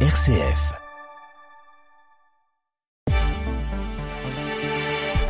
RCF.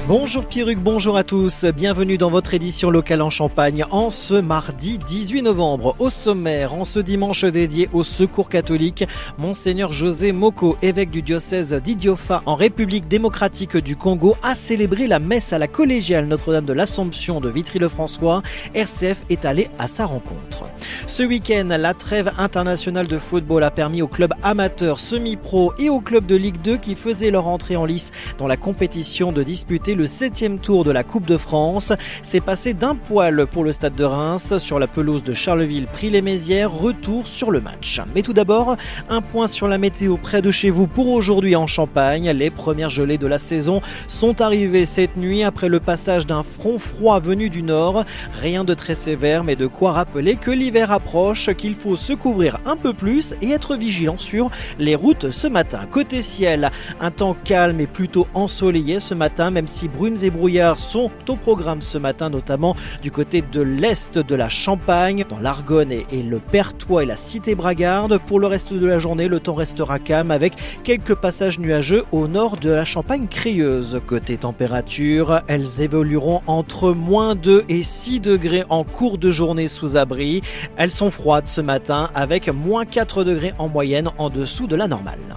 Bonjour Pierruc, bonjour à tous, bienvenue dans votre édition locale en Champagne en ce mardi 18 novembre. Au sommaire, en ce dimanche dédié au Secours catholique, Monseigneur José Moko, évêque du diocèse d'Idiofa en République démocratique du Congo, a célébré la messe à la collégiale Notre-Dame de l'Assomption de Vitry-le-François. RCF est allé à sa rencontre. Ce week-end, la trêve internationale de football a permis aux clubs amateurs, semi-pro et aux clubs de Ligue 2 qui faisaient leur entrée en lice dans la compétition de disputer le 7e tour de la Coupe de France. C'est passé d'un poil pour le Stade de Reims sur la pelouse de Charleville, Prix-les-Mézières. Retour sur le match. Mais tout d'abord, un point sur la météo près de chez vous pour aujourd'hui en Champagne. Les premières gelées de la saison sont arrivées cette nuit après le passage d'un front froid venu du nord. Rien de très sévère, mais de quoi rappeler que l'hiver approche, qu'il faut se couvrir un peu plus et être vigilant sur les routes ce matin. Côté ciel, un temps calme et plutôt ensoleillé ce matin, même si brumes et brouillards sont au programme ce matin, notamment du côté de l'est de la Champagne, dans l'Argonne et le Perthois et la Cité Bragarde. Pour le reste de la journée, le temps restera calme avec quelques passages nuageux au nord de la Champagne crieuse. Côté température, elles évolueront entre -2 et 6 degrés en cours de journée sous abri. Elles sont froides ce matin avec -4 degrés en moyenne en dessous de la normale.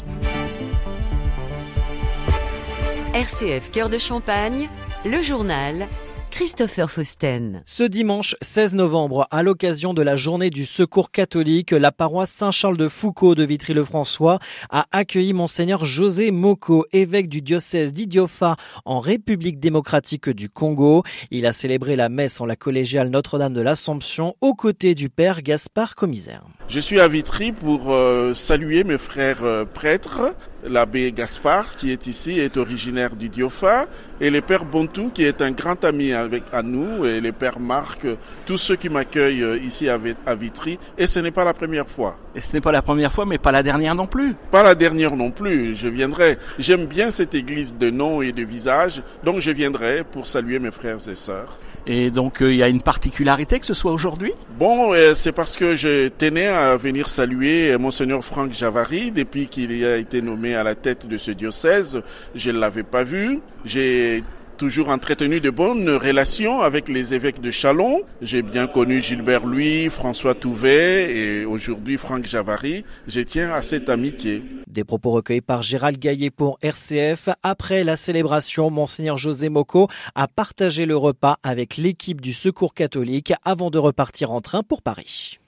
RCF Cœur de Champagne, le journal Christopher Fausten. Ce dimanche 16 novembre, à l'occasion de la journée du Secours catholique, la paroisse Saint-Charles de Foucault de Vitry-le-François a accueilli Monseigneur José Moko, évêque du diocèse d'Idiofa en République démocratique du Congo. Il a célébré la messe en la collégiale Notre-Dame de l'Assomption aux côtés du père Gaspard Commissaire. Je suis à Vitry pour saluer mes frères prêtres. L'abbé Gaspard, qui est ici, est originaire du Diofa, et le père Bontou, qui est un grand ami à nous, et le père Marc, tous ceux qui m'accueillent ici à Vitry. Et ce n'est pas la première fois. Et ce n'est pas la première fois, mais pas la dernière non plus. Pas la dernière non plus, je viendrai. J'aime bien cette église de nom et de visage, donc je viendrai pour saluer mes frères et sœurs. Et donc il y a une particularité que ce soit aujourd'hui ? Bon, c'est parce que je tenais à venir saluer Monseigneur Franck Javary depuis qu'il a été nommé à la tête de ce diocèse. Je ne l'avais pas vu. J'ai toujours entretenu de bonnes relations avec les évêques de Châlons. J'ai bien connu Gilbert Louis, François Touvet et aujourd'hui Franck Javary. Je tiens à cette amitié. Des propos recueillis par Gérald Gaillet pour RCF. Après la célébration, Monseigneur José Moko a partagé le repas avec l'équipe du Secours catholique avant de repartir en train pour Paris.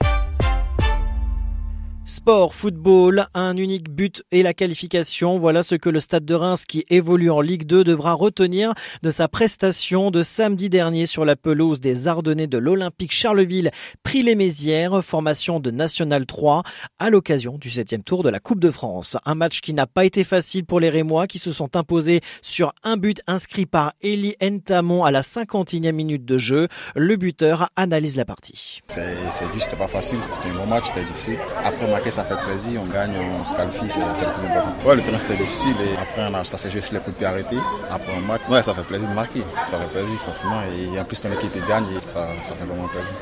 Sport, football, un unique but et la qualification. Voilà ce que le Stade de Reims, qui évolue en Ligue 2, devra retenir de sa prestation de samedi dernier sur la pelouse des Ardennais de l'Olympique Charleville, Prix-les-Mézières, formation de National 3, à l'occasion du 7e tour de la Coupe de France. Un match qui n'a pas été facile pour les Rémois, qui se sont imposés sur un but inscrit par Eli Ntamon à la 51e minute de jeu. Le buteur analyse la partie. C'est dur, c'était pas facile, c'était un bon match, c'était difficile. Après marquer, ça fait plaisir, on gagne, on se qualifie, c'est le plus important. Ouais, le terrain c'était difficile et après ça s'est joué sur les coups de pied arrêtés. Après un match, ouais, ça fait plaisir de marquer, ça fait plaisir forcément et en plus ton équipe gagne et ça fait vraiment plaisir.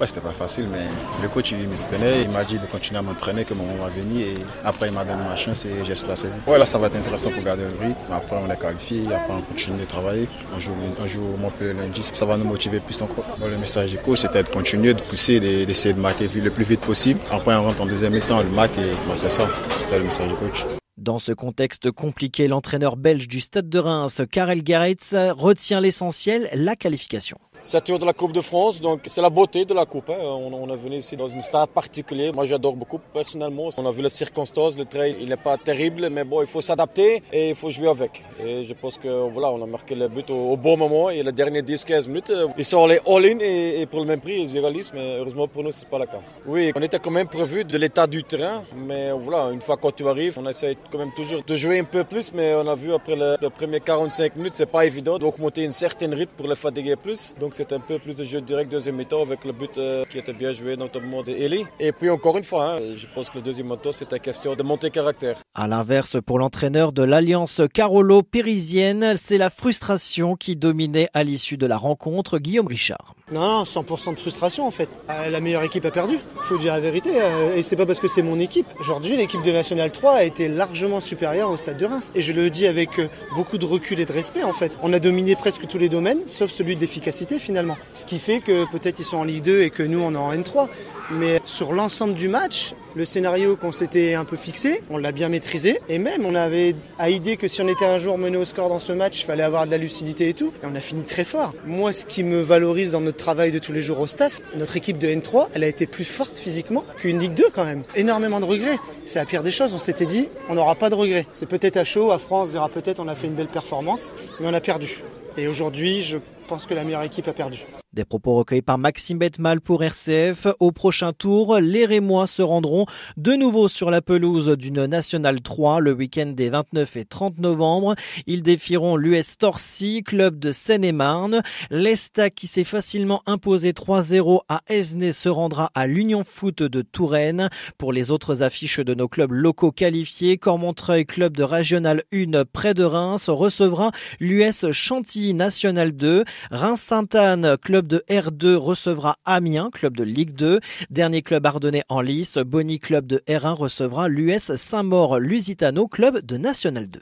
Ouais, c'était pas facile, mais le coach il me soutenait, il m'a dit de continuer à m'entraîner, que mon moment va venir et après il m'a donné ma chance et j'ai su la saison. Ouais, là ça va être intéressant pour garder le rythme, après on est qualifié, après on continue de travailler, on joue au Montpellier lundi, ça va nous motiver plus encore. Bon, le message du coach c'était de continuer, de pousser, d'essayer de marquer le plus vite possible. Après on rentre en deuxième mi-temps, le marque et bon, c'est ça, c'était le message du coach. Dans ce contexte compliqué, l'entraîneur belge du Stade de Reims, Karel Gerets, retient l'essentiel, la qualification. C'est le tour de la Coupe de France, donc c'est la beauté de la Coupe. On est venu ici dans une stade particulière. Moi j'adore beaucoup personnellement. On a vu les circonstances, le trail il n'est pas terrible, mais bon il faut s'adapter et il faut jouer avec. Et je pense que voilà, on a marqué le but au bon moment et les dernières 10-15 minutes, ils sont allés all-in et pour le même prix ils égalisent, mais heureusement pour nous c'est pas le cas. Oui, on était quand même prévu de l'état du terrain, mais voilà, une fois quand tu arrives, on essaie quand même toujours de jouer un peu plus, mais on a vu après les premières 45 minutes, c'est pas évident, donc monter une certaine rythme pour les fatiguer plus. Donc c'est un peu plus de jeu direct deuxième mi-temps avec le but qui était bien joué notamment de Eli. Et puis encore une fois, je pense que le deuxième mi-temps c'était question de monter caractère. À l'inverse, pour l'entraîneur de l'Alliance Carolo-Périsienne, c'est la frustration qui dominait à l'issue de la rencontre, Guillaume Richard. Non, 100% de frustration en fait. La meilleure équipe a perdu, faut dire la vérité. Et c'est pas parce que c'est mon équipe. Aujourd'hui, l'équipe de National 3 a été largement supérieure au Stade de Reims. Et je le dis avec beaucoup de recul et de respect en fait. On a dominé presque tous les domaines, sauf celui de l'efficacité finalement. Ce qui fait que peut-être ils sont en Ligue 2 et que nous on est en N3. Mais sur l'ensemble du match, le scénario qu'on s'était un peu fixé, on l'a bien maîtrisé. Et même, on avait à idée que si on était un jour mené au score dans ce match, il fallait avoir de la lucidité et tout. Et on a fini très fort. Moi, ce qui me valorise dans notre travail de tous les jours au staff, notre équipe de N3, elle a été plus forte physiquement qu'une Ligue 2 quand même. Énormément de regrets. C'est la pire des choses. On s'était dit, on n'aura pas de regrets. C'est peut-être à chaud, à France, on dira peut-être on a fait une belle performance, mais on a perdu. Et aujourd'hui, je pense que la meilleure équipe a perdu. Des propos recueillis par Maxime Bettemal pour RCF. Au prochain tour, les Rémois se rendront de nouveau sur la pelouse d'une National 3 le week-end des 29 et 30 novembre. Ils défieront l'US Torcy, club de Seine-et-Marne. L'Estac, qui s'est facilement imposé 3-0 à Esnay, se rendra à l'Union Foot de Touraine. Pour les autres affiches de nos clubs locaux qualifiés, Cormontreuil, club de Régional 1 près de Reims, recevra l'US Chantilly National 2. Reims-Sainte-Anne, club de R2, recevra Amiens, club de Ligue 2. Dernier club ardennais en lice, Bonny, club de R1, recevra l'US Saint-Maur-Lusitano, club de National 2.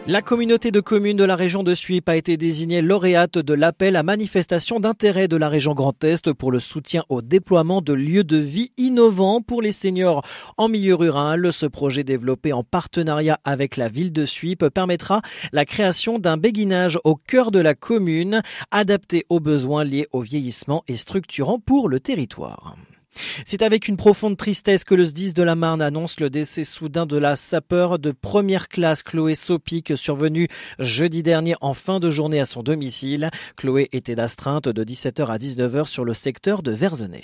La communauté de communes de la région de Suippes a été désignée lauréate de l'appel à manifestation d'intérêt de la région Grand Est pour le soutien au déploiement de lieux de vie innovants pour les seniors en milieu rural. Ce projet développé en partenariat avec la ville de Suippes permettra la création d'un béguinage au cœur de la commune, adapté aux besoins liés au vieillissement et structurant pour le territoire. C'est avec une profonde tristesse que le SDIS de la Marne annonce le décès soudain de la sapeur de première classe Chloé Sopic, survenue jeudi dernier en fin de journée à son domicile. Chloé était d'astreinte de 17h à 19h sur le secteur de Verzenay.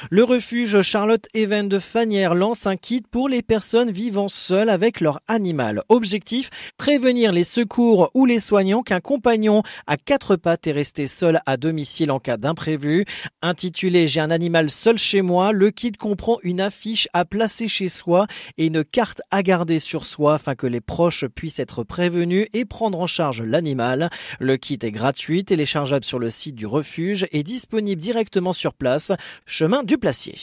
Le refuge Charlotte Even de Fagnières lance un kit pour les personnes vivant seules avec leur animal. Objectif, prévenir les secours ou les soignants qu'un compagnon à quatre pattes est resté seul à domicile en cas d'imprévu. Intitulé « J'ai un animal seul chez moi », le kit comprend une affiche à placer chez soi et une carte à garder sur soi afin que les proches puissent être prévenus et prendre en charge l'animal. Le kit est gratuit, téléchargeable sur le site du refuge et disponible directement sur place, chemin du Placier.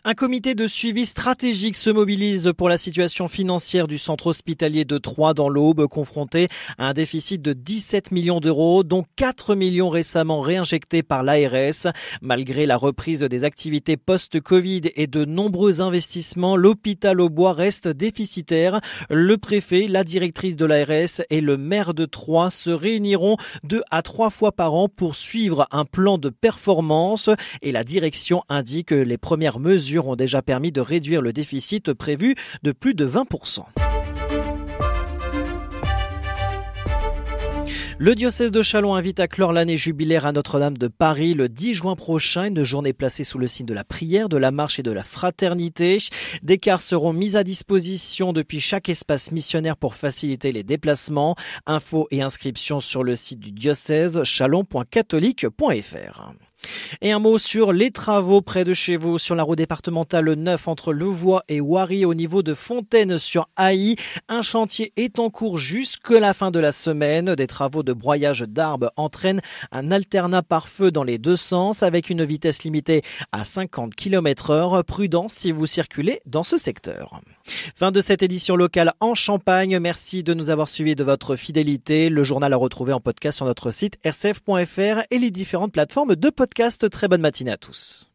Un comité de suivi stratégique se mobilise pour la situation financière du centre hospitalier de Troyes dans l'Aube, confronté à un déficit de 17 millions d'euros, dont 4 millions récemment réinjectés par l'ARS. Malgré la reprise des activités post-Covid et de nombreux investissements, l'hôpital au Bois reste déficitaire. Le préfet, la directrice de l'ARS et le maire de Troyes se réuniront 2 à 3 fois par an pour suivre un plan de performance et la direction indique que les premières mesures ont déjà permis de réduire le déficit prévu de plus de 20%. Le diocèse de Châlons invite à clore l'année jubilaire à Notre-Dame de Paris le 10 juin prochain, une journée placée sous le signe de la prière, de la marche et de la fraternité. Des cars seront mis à disposition depuis chaque espace missionnaire pour faciliter les déplacements. Infos et inscriptions sur le site du diocèse chalon.catholique.fr. Et un mot sur les travaux près de chez vous, sur la route départementale 9 entre Louvois et Oiry au niveau de Fontaine-sur-Ailly. Un chantier est en cours jusque la fin de la semaine. Des travaux de broyage d'arbres entraînent un alternat par feu dans les deux sens avec une vitesse limitée à 50 km/h. Prudence si vous circulez dans ce secteur. Fin de cette édition locale en Champagne. Merci de nous avoir suivis, de votre fidélité. Le journal à retrouver en podcast sur notre site rcf.fr et les différentes plateformes de podcast. Très bonne matinée à tous.